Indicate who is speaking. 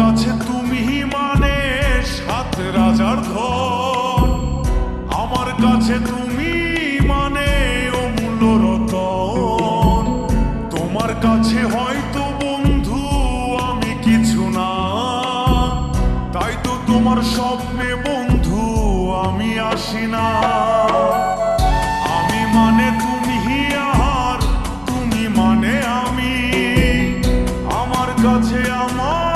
Speaker 1: কাছে তুমি মানে সাত রাজার ধন, আমার কাছে তুমি মানে অমূল্য রতন। তোমার কাছে হয়তো বন্ধু আমি কিছু না, তাই তো তোমার স্বপ্নে বন্ধু আমি আসি না। আমি মানে তুমি আর তুমি মানে আমি, আমার কাছে আমার